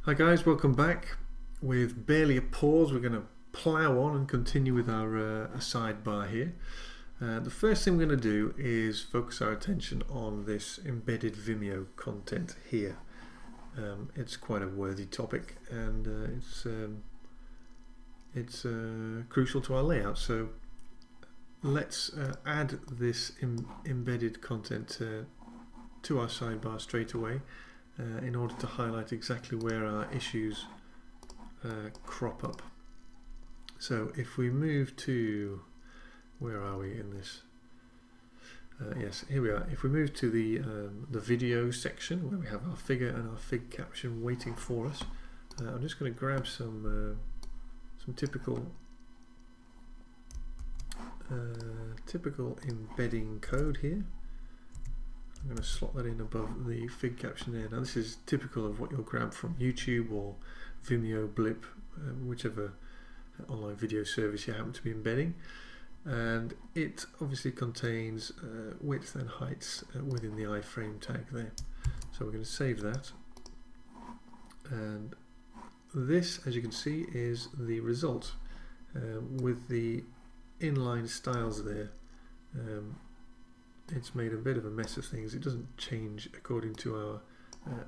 Hi guys, welcome back. With barely a pause, we're going to plow on and continue with our sidebar here. The first thing we're going to do is focus our attention on this embedded Vimeo content here. It's quite a worthy topic, and it's crucial to our layout. So let's add this embedded content to our sidebar straight away. In order to highlight exactly where our issues crop up. So if we move to, where are we in this? Yes, here we are. If we move to the video section where we have our figure and our fig caption waiting for us, I'm just going to grab some typical embedding code here. I'm going to slot that in above the fig caption there. Now this is typical of what you'll grab from YouTube or Vimeo, Blip, whichever online video service you happen to be embedding. And it obviously contains width and heights within the iframe tag there. So we're going to save that. And this, as you can see, is the result with the inline styles there. It's made a bit of a mess of things. It doesn't change according to our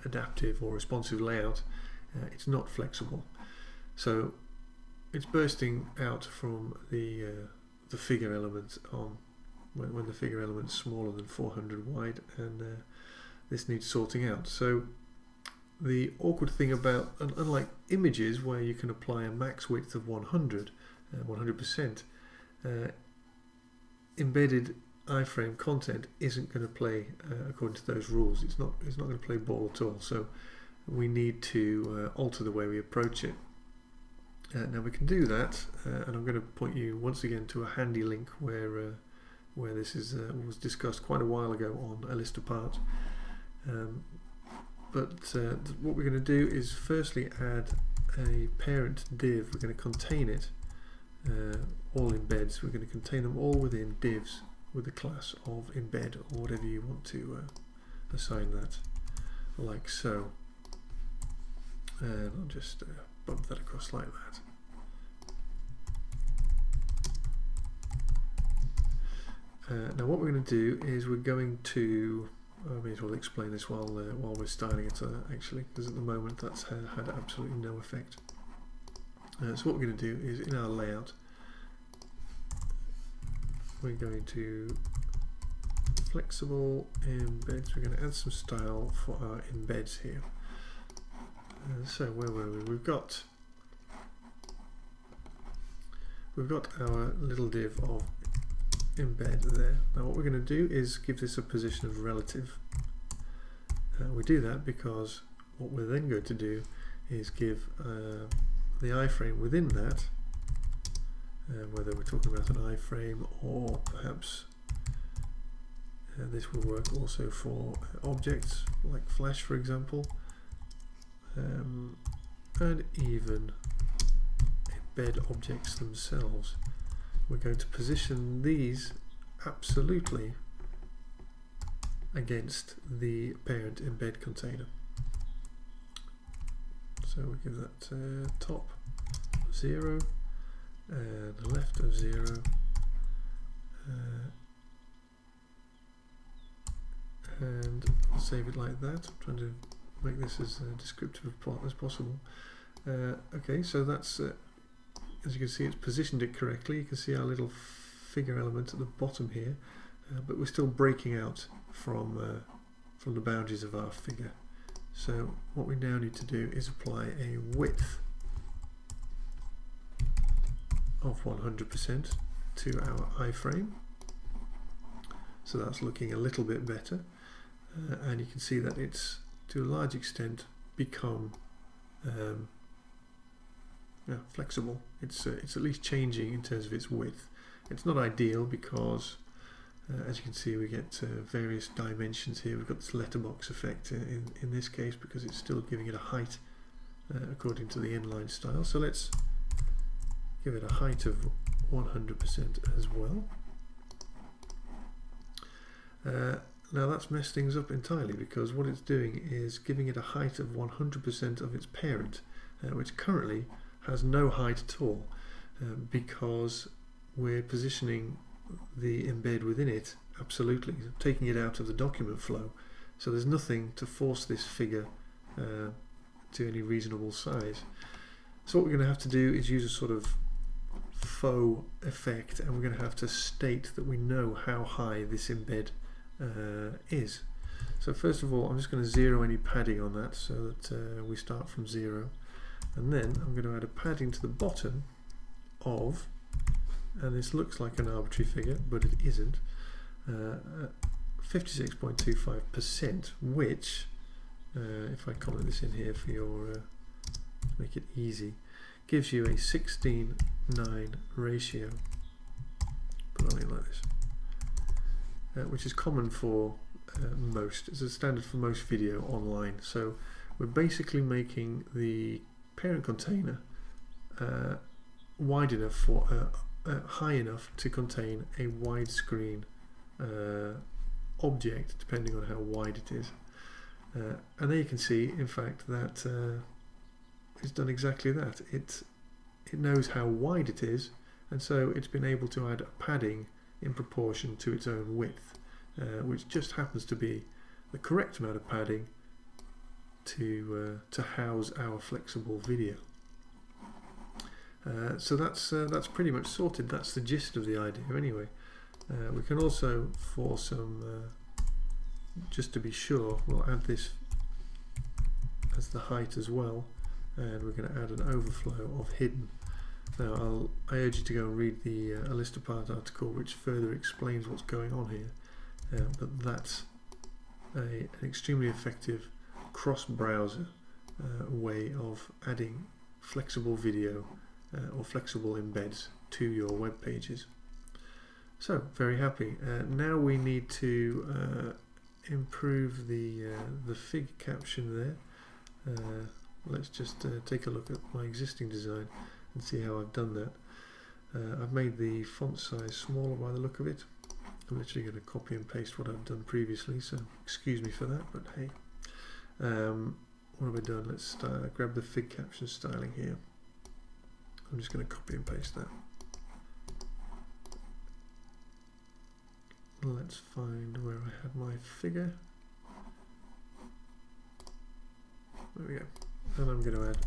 adaptive or responsive layout. It's not flexible, so it's bursting out from the figure element on when the figure element is smaller than 400 wide, and this needs sorting out. So the awkward thing about, unlike images where you can apply a max width of 100%, embedded iframe content isn't going to play according to those rules. It's not going to play ball at all. So we need to alter the way we approach it. Now we can do that, and I'm going to point you once again to a handy link where this is was discussed quite a while ago on a list apart. But what we're going to do is firstly add a parent div. We're going to contain it all embeds. We're going to contain them all within divs with the class of embed, or whatever you want to assign that, like so. And I'll just bump that across like that. Now what we're going to do is we're going to, I may as well explain this while we're styling it actually, because at the moment that's had absolutely no effect. So what we're going to do is, in our layout, we're going to flexible embeds. We're going to add some style for our embeds here. So where were we? We've got our little div of embed there. Now what we're going to do is give this a position of relative. We do that because what we're then going to do is give the iframe within that, whether we're talking about an iframe or perhaps this will work also for objects like Flash, for example, and even embed objects themselves. We're going to position these absolutely against the parent embed container. So we give that top 0 and left of 0, and I'll save it like that. I'm trying to make this as descriptive as possible. Okay, so that's as you can see, it's positioned it correctly. You can see our little figure element at the bottom here, but we're still breaking out from the boundaries of our figure. So what we now need to do is apply a width of 100% to our iframe. So that's looking a little bit better, and you can see that it's to a large extent become flexible. It's at least changing in terms of its width. It's not ideal because as you can see, we get various dimensions here. We've got this letterbox effect in this case because it's still giving it a height according to the inline style. So let's give it a height of 100% as well. now that's messed things up entirely, because what it's doing is giving it a height of 100% of its parent, which currently has no height at all, because we're positioning the embed within it absolutely, taking it out of the document flow. So there's nothing to force this figure to any reasonable size. So what we're going to have to do is use a sort of faux effect, and we're going to have to state that we know how high this embed is. So first of all, I'm just going to zero any padding on that, so that we start from 0, and then I'm going to add a padding to the bottom of, and this looks like an arbitrary figure but it isn't, 56.25%, which if I comment this in here for your to make it easy, gives you a 16:9 ratio. Put it like this, which is common for most. It's a standard for most video online. So we're basically making the parent container wide enough for high enough to contain a widescreen object, depending on how wide it is. And there you can see, in fact, that it's done exactly that. It knows how wide it is, and so it's been able to add a padding in proportion to its own width, which just happens to be the correct amount of padding to house our flexible video. So that's pretty much sorted. That's the gist of the idea anyway. We can also, for some just to be sure, we'll add this as the height as well, and we're going to add an overflow of hidden. Now I urge you to go and read the Alistapart article, which further explains what's going on here, but that's an extremely effective cross-browser way of adding flexible video or flexible embeds to your web pages. So very happy. Now we need to improve the fig caption there. Let's just take a look at my existing design and see how I've done that. I've made the font size smaller by the look of it. I'm literally going to copy and paste what I've done previously, so excuse me for that, but hey. What have I done? Let's grab the fig caption styling here. I'm just going to copy and paste that. Let's find where I had my figure. There we go. And I'm going to add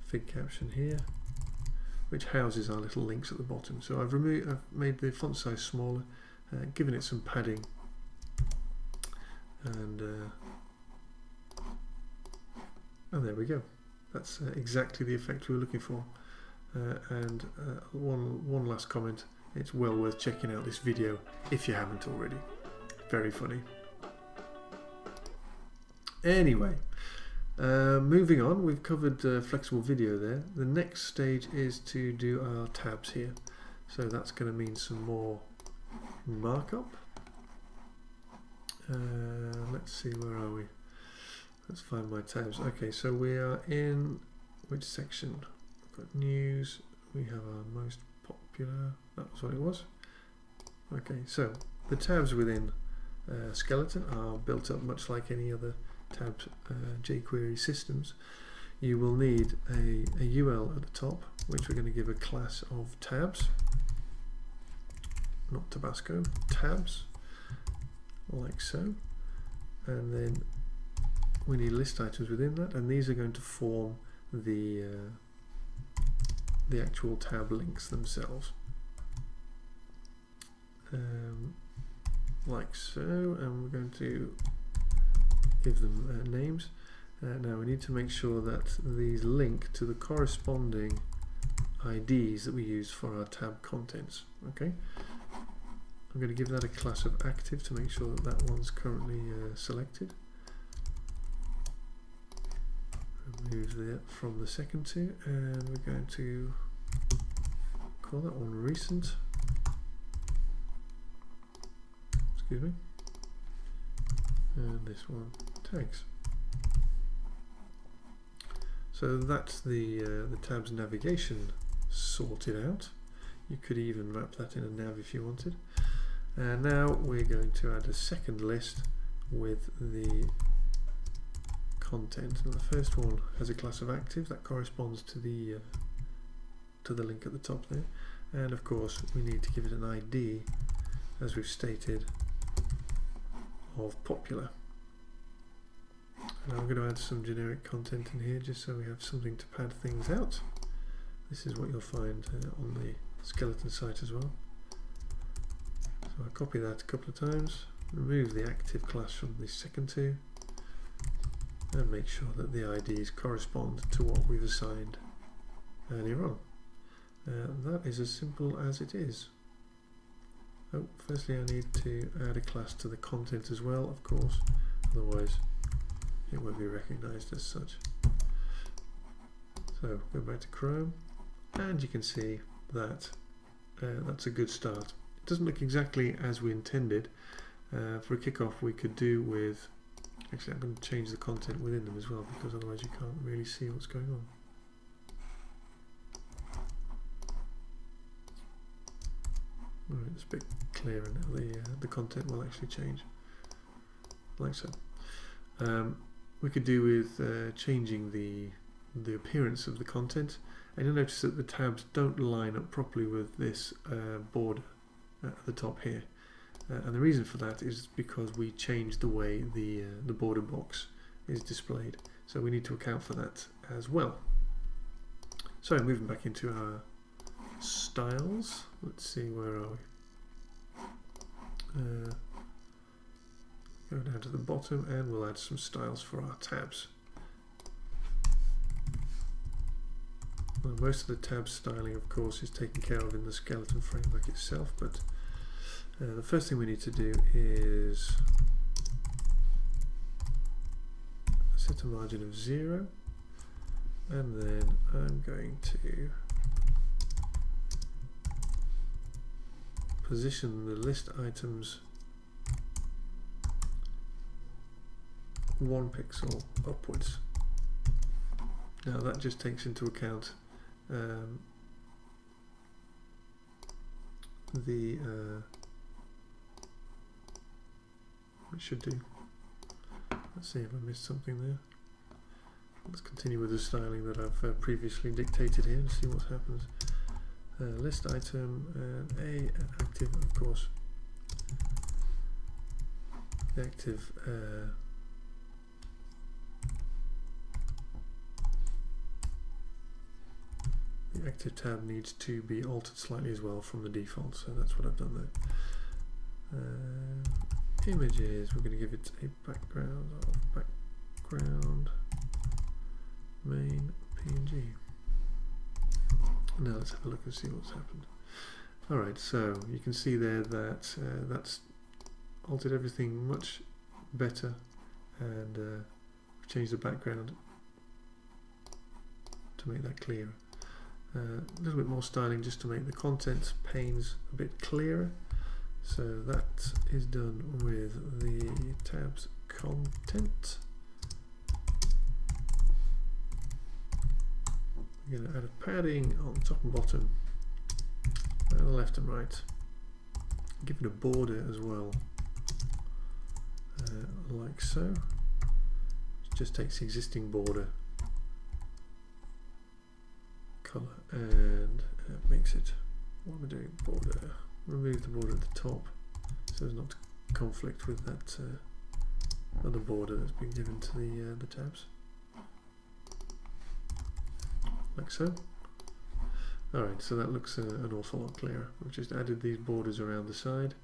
fig caption here, which houses our little links at the bottom. So I've made the font size smaller, given it some padding, and there we go. That's exactly the effect we were looking for. And one last comment. It's well worth checking out this video if you haven't already. Very funny. Anyway, moving on, we've covered flexible video there. The next stage is to do our tabs here. So that's going to mean some more markup. Let's see, where are we? Let's find my tabs. Okay, so we are in which section? We've got news. We have our most popular. That was what it was. Okay, so the tabs within Skeleton are built up much like any other tab jQuery systems. You will need a UL at the top, which we're going to give a class of tabs, not Tabasco, tabs, like so, and then we need list items within that, and these are going to form the actual tab links themselves, like so, and we're going to give them names. Now we need to make sure that these link to the corresponding IDs that we use for our tab contents. Okay, I'm going to give that a class of active to make sure that that one's currently selected. Remove that from the second two, and we're going to call that one recent. Excuse me. And this one tags. So that's the tabs navigation sorted out. You could even wrap that in a nav if you wanted. And now we're going to add a second list with the content. Now the first one has a class of active that corresponds to the link at the top there, and of course we need to give it an ID, as we've stated, of popular. And I'm going to add some generic content in here just so we have something to pad things out. This is what you'll find on the skeleton site as well. So I copy that a couple of times, remove the active class from the second two, and make sure that the IDs correspond to what we've assigned earlier on. That is as simple as it is. Oh, firstly I need to add a class to the content as well, of course, otherwise it won't be recognized as such. So go back to Chrome, and you can see that that's a good start. It doesn't look exactly as we intended. For a kickoff we could do with, actually I'm going to change the content within them as well, because otherwise you can't really see what's going on. Alright, it's a bit clearer now. The content will actually change, like so. We could do with changing the appearance of the content, and you'll notice that the tabs don't line up properly with this border at the top here. And the reason for that is because we changed the way the border box is displayed. So we need to account for that as well. So moving back into our styles, let's see, where are we? Go down to the bottom and we'll add some styles for our tabs. Well, most of the tab styling of course is taken care of in the skeleton framework itself, but the first thing we need to do is set a margin of 0, and then I'm going to position the list items 1 pixel upwards. Now that just takes into account it should do. Let's see if I missed something there. Let's continue with the styling that I've previously dictated here and see what happens. List item and A and active, of course. The active tab needs to be altered slightly as well from the default, so that's what I've done there. Images, we're going to give it a background of background main PNG. Now let's have a look and see what's happened. Alright, so you can see there that that's altered everything much better, and we've changed the background to make that clearer. A little bit more styling just to make the content panes a bit clearer. So that is done with the tabs content. We're going to add a padding on top and bottom, and left and right. Give it a border as well, like so. It just takes the existing border colour and makes it, what am I doing, border, remove the border at the top so as not to conflict with that other border that's been given to the tabs, like so. Alright, so that looks an awful lot clearer. We've just added these borders around the side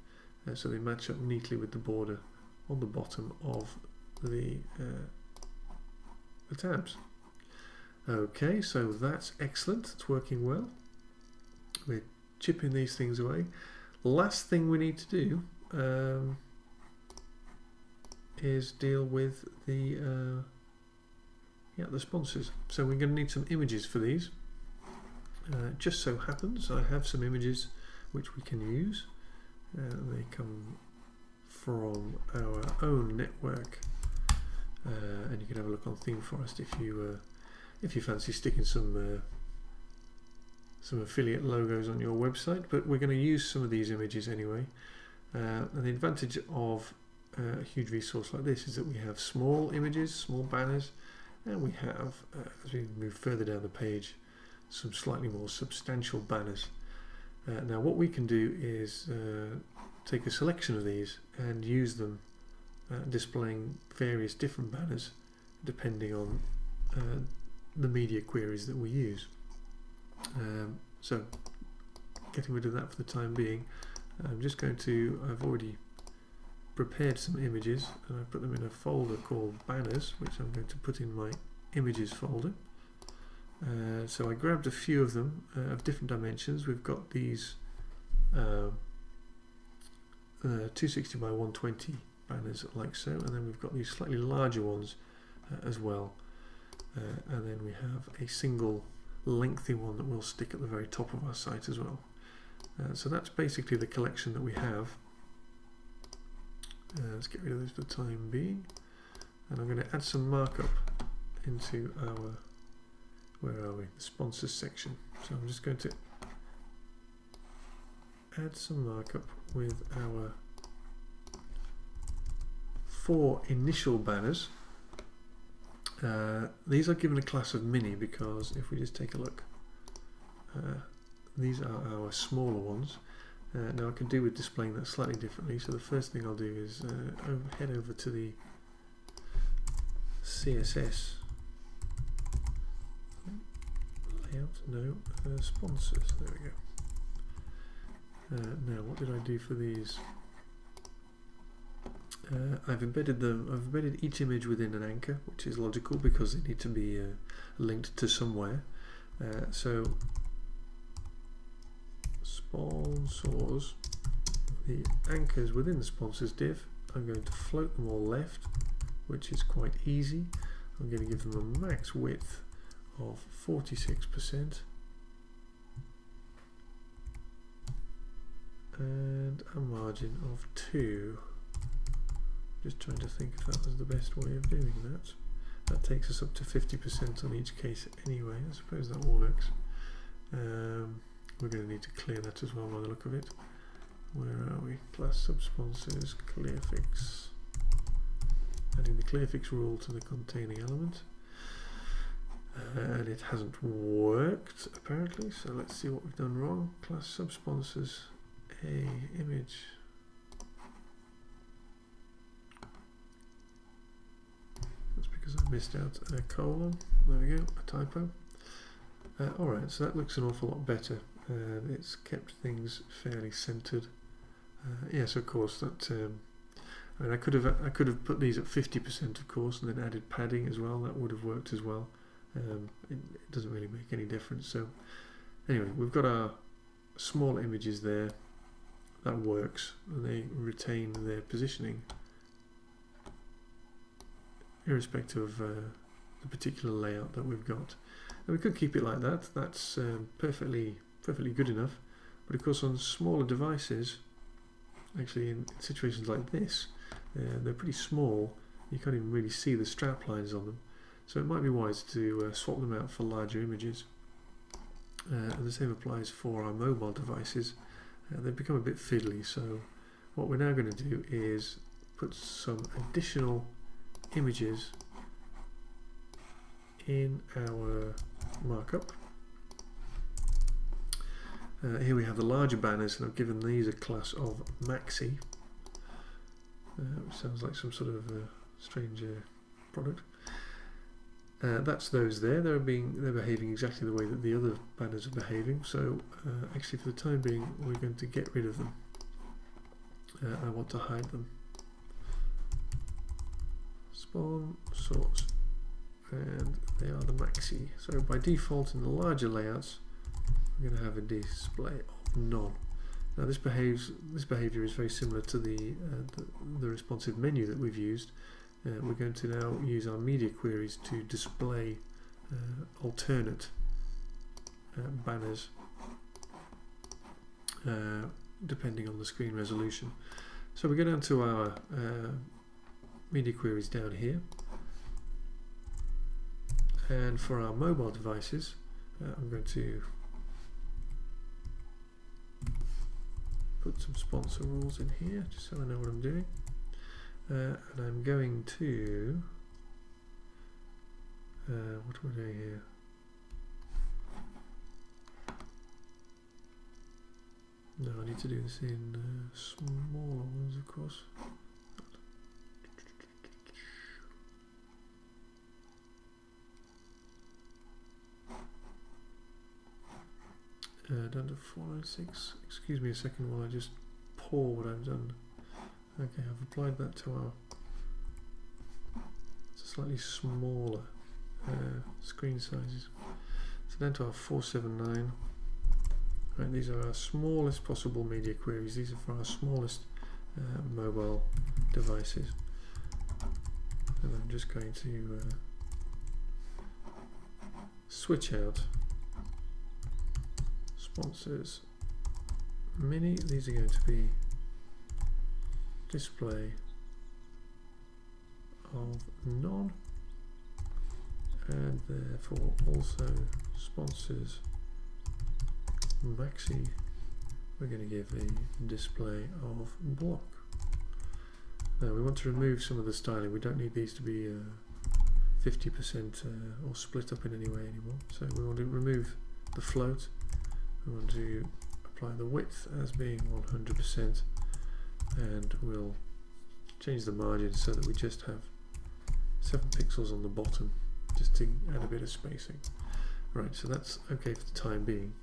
so they match up neatly with the border on the bottom of the tabs. Okay, so that's excellent, it's working well. We're chipping these things away. Last thing we need to do is deal with the sponsors. So we're going to need some images for these. Just so happens I have some images which we can use. They come from our own network, and you can have a look on ThemeForest if you fancy sticking some affiliate logos on your website, but we're going to use some of these images anyway. And the advantage of a huge resource like this is that we have small images, small banners, and we have, as we move further down the page, some slightly more substantial banners. Now what we can do is take a selection of these and use them displaying various different banners depending on the media queries that we use. So getting rid of that for the time being, I've already prepared some images and I put them in a folder called banners, which I'm going to put in my images folder. So I grabbed a few of them of different dimensions. We've got these 260 by 120 banners like so, and then we've got these slightly larger ones as well, and then we have a single lengthy one that will stick at the very top of our site as well. So that's basically the collection that we have. Let's get rid of this for the time being, and I'm going to add some markup into our, where are we, the sponsors section. So I'm just going to add some markup with our 4 initial banners. These are given a class of mini because if we just take a look, these are our smaller ones. Now I can do with displaying that slightly differently, so the first thing I'll do is head over to the CSS layout, sponsors, there we go. Now what did I do for these? I've embedded each image within an anchor, which is logical because they need to be linked to somewhere. So sponsors, the anchors within the sponsors div, I'm going to float them all left, which is quite easy. I'm going to give them a max width of 46% and a margin of 2. Just trying to think if that was the best way of doing that. That takes us up to 50% on each case anyway. I suppose that works. We're going to need to clear that as well by the look of it. Where are we? Class subsponsors, clearfix. Adding the clearfix rule to the containing element. And it hasn't worked apparently, so let's see what we've done wrong. Class subsponsors, a image. That's because I missed out a colon. There we go, a typo. Alright, so that looks an awful lot better. And it's kept things fairly centered. Yes, of course. That I mean, I could have put these at 50%, of course, and then added padding as well. That would have worked as well. It doesn't really make any difference. So, anyway, we've got our small images there. That works, and they retain their positioning, irrespective of the particular layout that we've got. And we could keep it like that. That's perfectly good enough. But of course, on smaller devices, actually in situations like this, they're pretty small. You can't even really see the strap lines on them. So it might be wise to swap them out for larger images. And the same applies for our mobile devices. They've become a bit fiddly. So what we're now going to do is put some additional images in our markup. Here we have the larger banners, and I've given these a class of maxi, which sounds like some sort of strange product. That's those there. They're behaving exactly the way that the other banners are behaving. So actually, for the time being, we're going to get rid of them. I want to hide them. Spawn source, and they are the maxi. So by default, in the larger layouts, we're going to have a display of none. Now this behavior is very similar to the responsive menu that we've used. We're going to now use our media queries to display alternate banners depending on the screen resolution. So we go down to our media queries down here, and for our mobile devices, I'm going to put some sponsor rules in here just so I know what I'm doing. And I'm going to what am I doing here? No, I need to do this in smaller ones, of course. Down to 496. Excuse me a second while I just pour what I've done. Okay, I've applied that to our slightly smaller screen sizes. So down to our 479. Right, these are our smallest possible media queries. These are for our smallest mobile devices. And I'm just going to switch out sponsors mini. These are going to be display of none, and therefore also sponsors maxi we're going to give a display of block. Now we want to remove some of the styling. We don't need these to be 50% or split up in any way anymore, so we want to remove the float. We want to apply the width as being 100%, and we'll change the margin so that we just have 7 pixels on the bottom, just to add a bit of spacing. Right, so that's okay for the time being.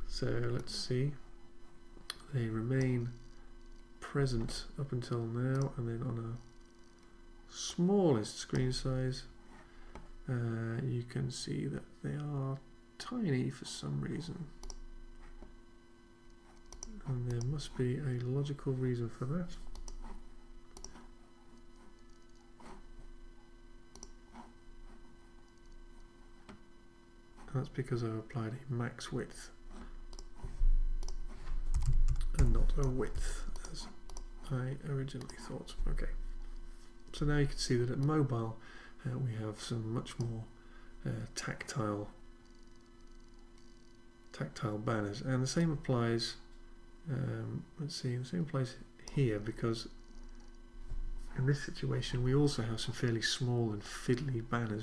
So let's see, they remain present up until now, and then on a smallest screen size you can see that they are tiny for some reason, and there must be a logical reason for that. That's because I've applied a max width and not a width as I originally thought. Okay, so now you can see that at mobile we have some much more tactile banners, and the same applies let's see, the same applies here, because in this situation we also have some fairly small and fiddly banners.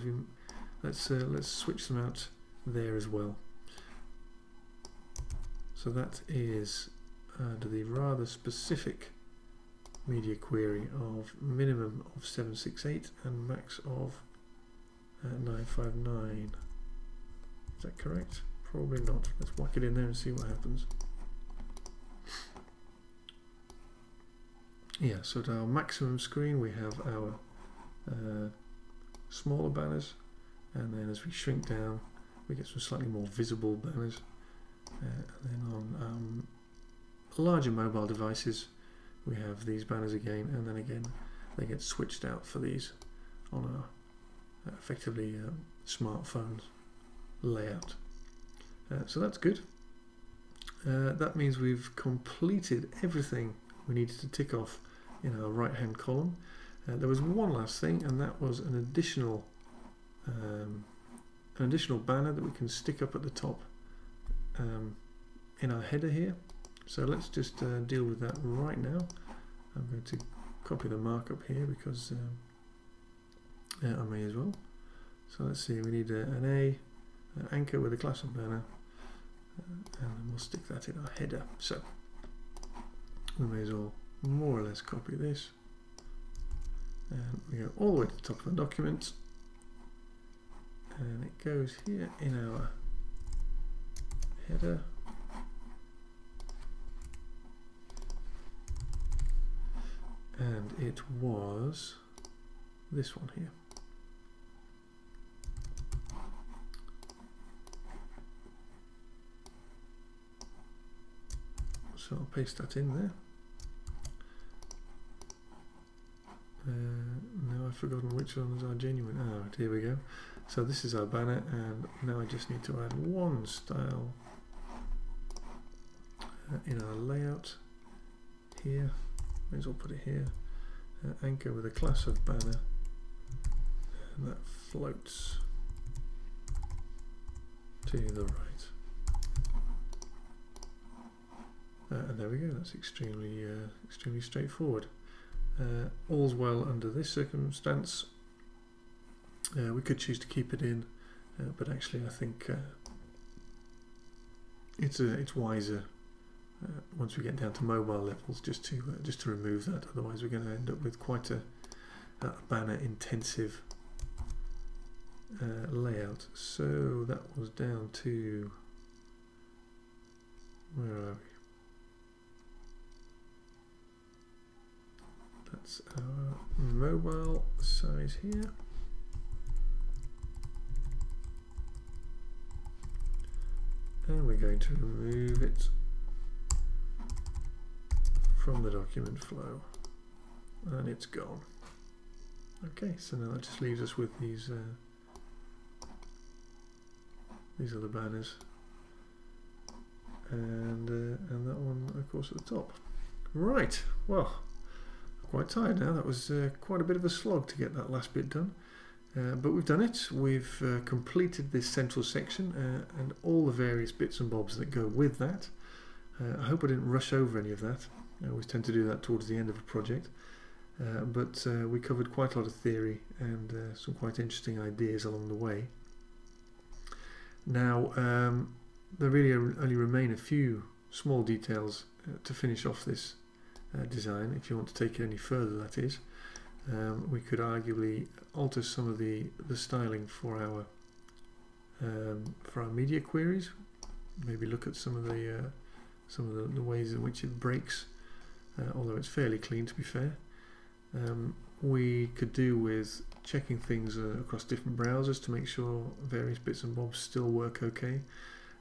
Let's switch them out there as well. So that is under the rather specific media query of minimum of 768 and max of 959. Is that correct? Probably not. Let's whack it in there and see what happens. Yeah, so at our maximum screen we have our smaller banners, and then as we shrink down we get some slightly more visible banners, and then on larger mobile devices we have these banners again, and then again they get switched out for these on our effectively smartphone layout. So that's good. That means we've completed everything we needed to tick off in our right hand column. There was one last thing, and that was an additional banner that we can stick up at the top in our header here. So let's just deal with that right now. I'm going to copy the markup here because I may as well. So let's see, we need an anchor with a class of banner, and then we'll stick that in our header. So we may as well more or less copy this, and we go all the way to the top of the document, and it goes here in our header. And it was this one here. So I'll paste that in there. Now I've forgotten which ones are genuine. Ah, here we go. So this is our banner, and now I just need to add one style in our layout here. May as well put it here. Anchor with a class of banner, and that floats to the right. and there we go. That's extremely straightforward. All's well under this circumstance. We could choose to keep it in, but actually I think it's wiser once we get down to mobile levels just to remove that. Otherwise we're going to end up with quite a banner intensive layout. So that was down to, where are we? That's our mobile size here. And we're going to remove it from the document flow, and it's gone. Okay, so now that just leaves us with these other banners, and that one of course at the top. Right, well, I'm quite tired now. That was quite a bit of a slog to get that last bit done, but we've done it. We've completed this central section and all the various bits and bobs that go with that. I hope I didn't rush over any of that. I always tend to do that towards the end of a project, but we covered quite a lot of theory and some quite interesting ideas along the way. Now there really only remain a few small details to finish off this design. If you want to take it any further, that is, we could arguably alter some of the styling for our media queries. Maybe look at some of the ways in which it breaks. Although it's fairly clean, to be fair. We could do with checking things across different browsers to make sure various bits and bobs still work okay.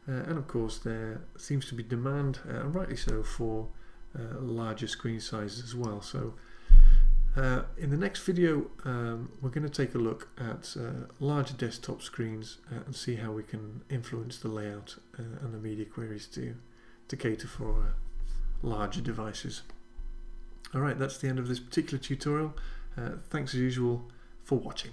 And of course there seems to be demand, and rightly so, for larger screen sizes as well. So in the next video we're going to take a look at larger desktop screens and see how we can influence the layout and the media queries to cater for larger devices. Alright, that's the end of this particular tutorial. Thanks as usual for watching.